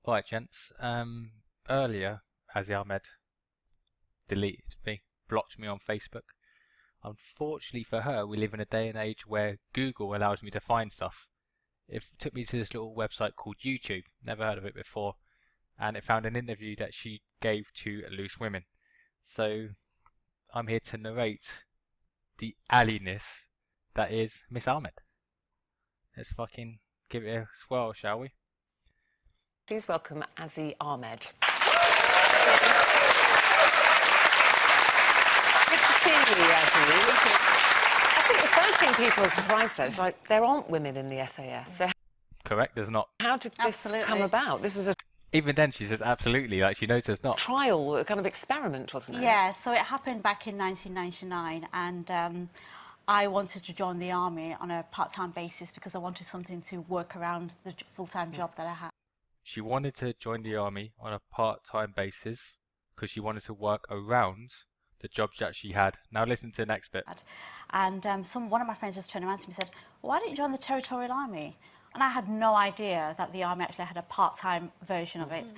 Alright, gents. Earlier, Azi Ahmed deleted me, blocked me on Facebook. Unfortunately for her, we live in a day and age where Google allows me to find stuff. It took me to this little website called YouTube, never heard of it before, and it found an interview that she gave to Loose Women. So, I'm here to narrate the alliness that is Miss Ahmed. Let's fucking give it a swirl, shall we? Please welcome Azi Ahmed. Good to see you, Azi. I think the first thing people are surprised at is like there aren't women in the SAS. So Correct, there's not. how did this come about? This was a Even then, she says absolutely, like she knows there's not. trial, a kind of experiment, wasn't it? Yeah, so it happened back in 1999, and I wanted to join the army on a part-time basis because I wanted something to work around the full-time job that I had. She wanted to join the army on a part-time basis because she wanted to work around the jobs that she had. Now listen to the next bit. And one of my friends just turned around to me and said, "Why don't you join the Territorial Army?" And I had no idea that the army actually had a part-time version of it.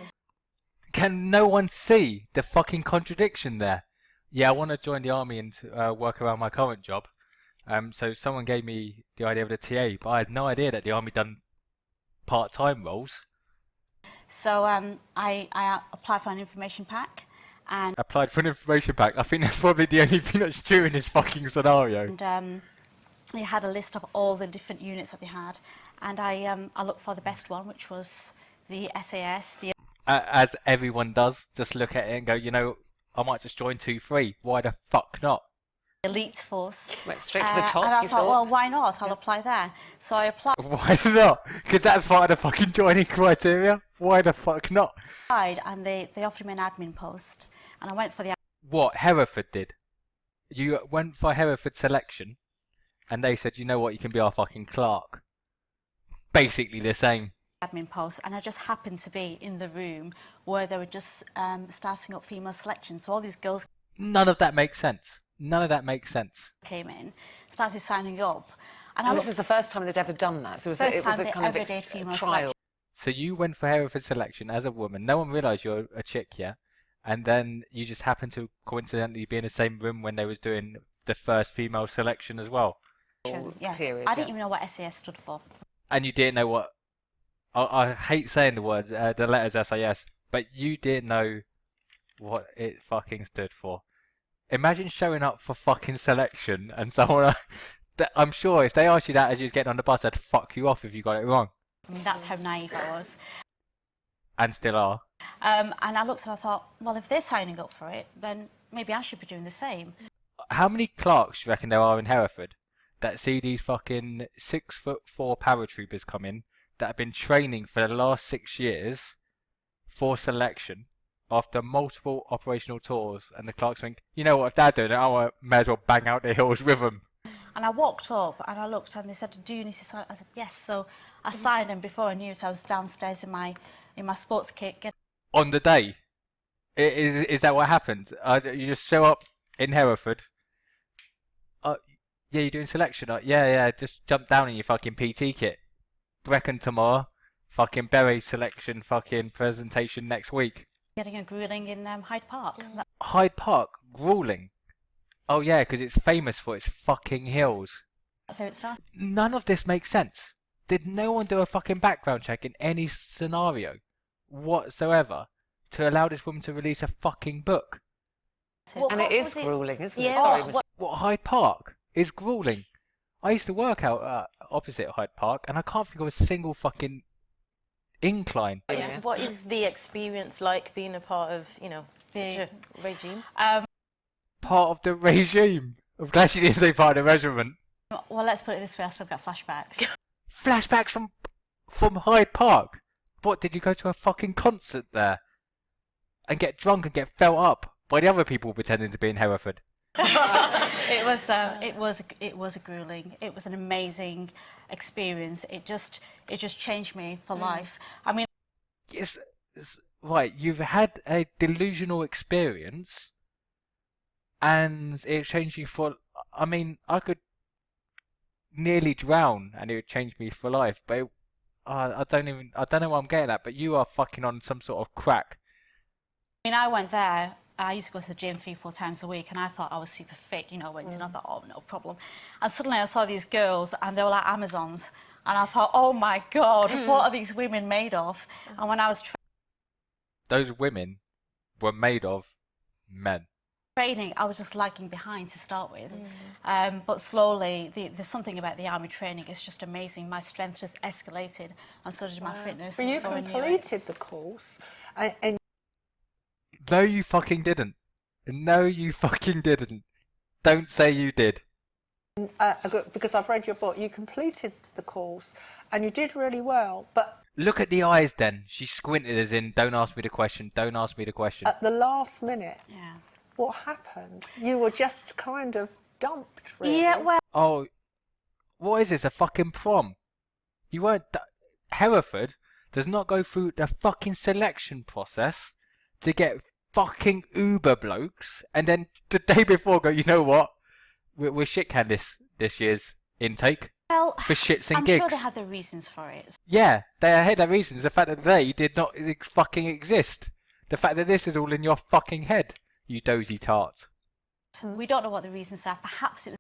Can no one see the fucking contradiction there? Yeah, I want to join the army and work around my current job. So someone gave me the idea of the TA, but I had no idea that the army done part-time roles. So I applied for an information pack, and Applied for an information pack. I think that's probably the only thing that's true in this fucking scenario. they had a list of all the different units that they had, and I looked for the best one, which was the SAS. As everyone does, just look at it and go, you know, I might just join 2-3. Why the fuck not? Elite Force. Went straight to the top, and I you thought, thought? well, why not? I'll apply there. So I Why not? Because that's part of the fucking joining criteria. Why the fuck not? applied, and they offered me an admin post, and I went for the What Hereford did? You went for Hereford selection, and they said, you know what, you can be our fucking clerk. Basically the same. admin post, and I just happened to be in the room where they were just starting up female selection. So all these girls None of that makes sense. None of that makes sense. came in, started signing up, and And this is the first time they'd ever done that. So it First was time a they kind of ever did female trial. So you went for Hereford selection as a woman. No one realised you're a chick, yeah? And then you just happened to coincidentally be in the same room when they was doing the first female selection as well. selection. Yes, period, I didn't yeah. even know what SAS stood for. And you didn't know what... I hate saying the words, the letters SAS, but you didn't know what it fucking stood for. Imagine showing up for fucking selection and someone... I'm sure if they asked you that as you was getting on the bus, they'd fuck you off if you got it wrong. I mean, that's how naive I was. And still are. And I looked and I thought, well, if they're signing up for it, then maybe I should be doing the same. How many clerks do you reckon there are in Hereford that see these fucking 6'4" paratroopers come in that have been training for the last 6 years for selection after multiple operational tours, and the clerks think, you know what, if they're doing it, I may as well bang out the hills with them. And I walked up and I looked and they said, do you need to sign? I said, yes. So I signed, and before I knew it, I was downstairs in my sports kit. On the day, is that what happened? You just show up in Hereford. Yeah, you're doing selection. Yeah, just jump down in your fucking PT kit. Brecon tomorrow, fucking beret selection, fucking presentation next week. Getting a grueling in Hyde Park. Hyde Park, grueling. Oh yeah, because it's famous for its fucking hills. That's how it started. None of this makes sense. Did no one do a fucking background check in any scenario whatsoever to allow this woman to release a fucking book? And it is grueling, isn't it? Yeah. Sorry, What Hyde Park is grueling. I used to work out opposite Hyde Park, and I can't think of a single fucking incline. Yeah. What is the experience like being a part of, you know, such a regime? Part of the regime. I'm glad she didn't say part of the regiment. Well, let's put it this way, I still got flashbacks. Flashbacks from Hyde Park. What, did you go to a fucking concert there and get drunk and get felt up by the other people pretending to be in Hereford? It was a grueling. It was an amazing experience. It just changed me for life. I mean, It's right. You've had a delusional experience, and it changed you for. I mean, I could nearly drown, and it would change me for life. But I don't know what I'm getting at, but you are fucking on some sort of crack. I mean, I went there. I used to go to the gym 3-4 times a week, and I thought I was super fit, you know, went in, I thought, oh, no problem. And suddenly I saw these girls, and they were like Amazons. And I thought, oh, my God, what are these women made of? And when I was Those women were made of men. training, I was just lagging behind to start with. But slowly, there's something about the army training. It's just amazing. My strength just escalated, and so did my fitness. But you before I knew it. completed the course, and No, you fucking didn't. No, you fucking didn't. Don't say you did. because I've read your book, you completed the course, and you did really well. But Look at the eyes then. She squinted as in, don't ask me the question, don't ask me the question. at the last minute, Yeah. what happened? You were just kind of dumped, really. Yeah, well, Oh, what is this, a fucking prom? You weren't... Hereford does not go through the fucking selection process to get fucking Uber blokes and then the day before go, you know what? We're shit-canned this year's intake well, for shits and I'm gigs. sure they had their reasons for it. Yeah, they had their reasons. The fact that they did not fucking exist. The fact that this is all in your fucking head, you dozy tarts. We don't know what the reasons are. Perhaps it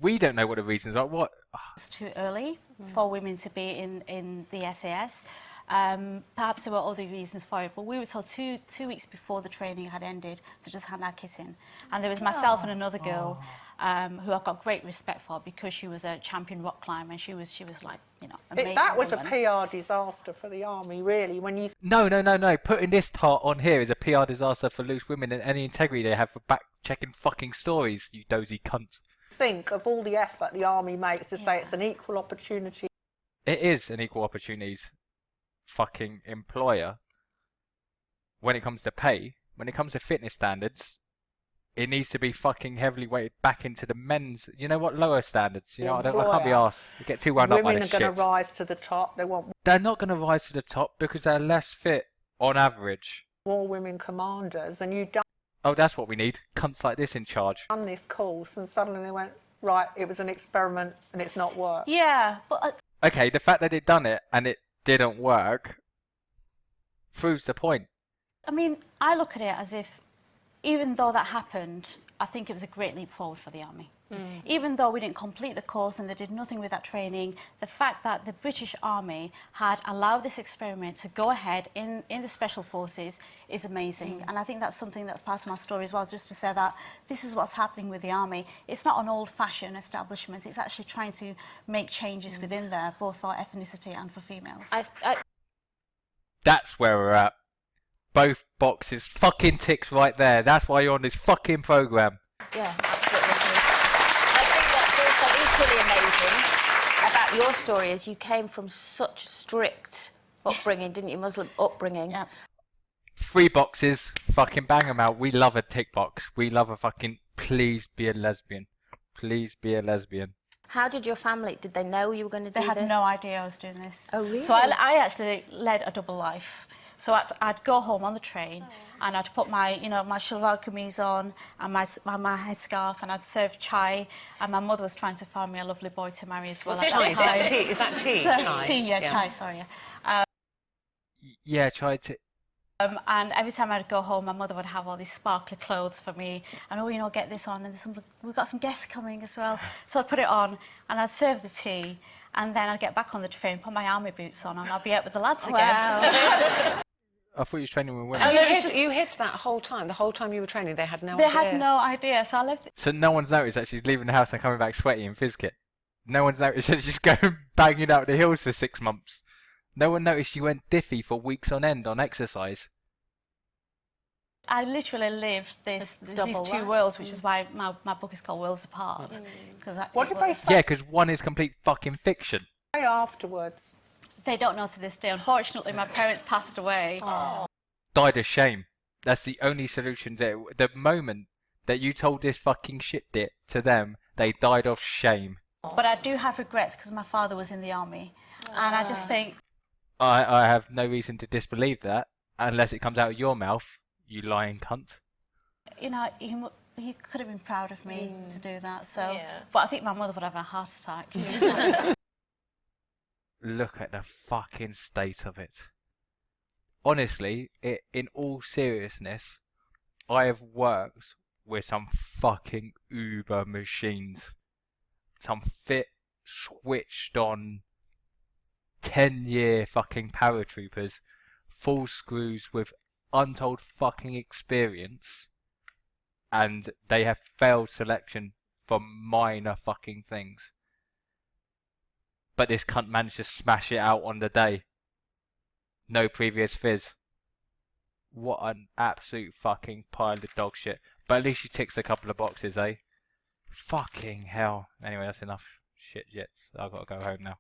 We don't know what the reasons are. What? was too early for women to be in the SAS. Perhaps there were other reasons for it, but we were told two weeks before the training had ended to just hand our kit in. And there was myself and another girl who I've got great respect for because she was a champion rock climber and she was like, you know, amazing. That was woman. a PR disaster for the army, really, when you No. Putting this tart on here is a PR disaster for loose women and any integrity they have for back-checking fucking stories, you dozy cunt. think of all the effort the army makes to say it's an equal opportunity. It is an equal opportunities fucking employer when it comes to pay. When it comes to fitness standards, it needs to be fucking heavily weighted back into the men's, you know what, lower standards. You know, I can't be Employer. asked to get too wound up by Women are this going shit. to rise to the top. They want They're not going to rise to the top because they're less fit on average. more women commanders, and you've done Oh, that's what we need. Cunts like this in charge. this course, and suddenly they went, right, it was an experiment and it's not worked. Yeah, but Okay, the fact that they'd done it and it didn't work proves the point. I mean, I look at it as if, even though that happened, I think it was a great leap forward for the army. Even though we didn't complete the course and they did nothing with that training, the fact that the British Army had allowed this experiment to go ahead in the Special Forces is amazing. And I think that's something that's part of my story as well, just to say that this is what's happening with the army. It's not an old-fashioned establishment. It's actually trying to make changes within there, both for ethnicity and for females. That's where we're at. Both boxes fucking ticks right there. That's why you're on this fucking programme. Yeah, absolutely. I think that's also equally amazing about your story is you came from such strict upbringing, didn't you? Muslim upbringing. Yeah. 3 boxes, fucking bang them out. We love a tick box. We love a fucking please be a lesbian. Please be a lesbian. How did your family, did they know you were going to do They this? had no idea I was doing this. Oh, really? So I actually led a double life. So I'd go home on the train and I'd put my, you know, my shalwar kameez on and my headscarf and I'd serve chai and my mother was trying to find me a lovely boy to marry as well. Chai, is that tea? Is that tea? Chai? Tea, yeah, chai, sorry. Yeah. Yeah, try to... And every time I'd go home, my mother would have all these sparkly clothes for me. And, oh, you know, get this on. And we've got some guests coming as well. So I'd put it on and I'd serve the tea. And then I'd get back on the train, put my army boots on, and I'd be out with the lads again. Wow. I thought you was training with women. And you hid that whole time. The whole time you were training, they had no idea. They had no idea. So I left. So no one's noticed that she's leaving the house and coming back sweaty and fizz kit. No one's noticed that she's going banging out the hills for 6 months. No one noticed she went diffy for weeks on end on exercise. I literally lived these double two life. worlds, which is why my book is called Worlds Apart. What did they say Yeah, because one is complete fucking fiction. afterwards? They don't know to this day. Unfortunately, my parents passed away. Died of shame. That's the only solution to it. The moment that you told this fucking shit dit to them, they died of shame. But I do have regrets because my father was in the army. And I just think, I have no reason to disbelieve that, unless it comes out of your mouth, you lying cunt. you know, he could have been proud of me to do that. So, Yeah. But I think my mother would have a heart attack. look at the fucking state of it. Honestly, in all seriousness, I have worked with some fucking uber machines. Some fit, switched on 10-year fucking paratroopers, full screws with untold fucking experience, and they have failed selection for minor fucking things. But this cunt managed to smash it out on the day. No previous fizz. What an absolute fucking pile of dog shit. But at least she ticks a couple of boxes, eh? Fucking hell. Anyway, that's enough shit jets. I've got to go home now.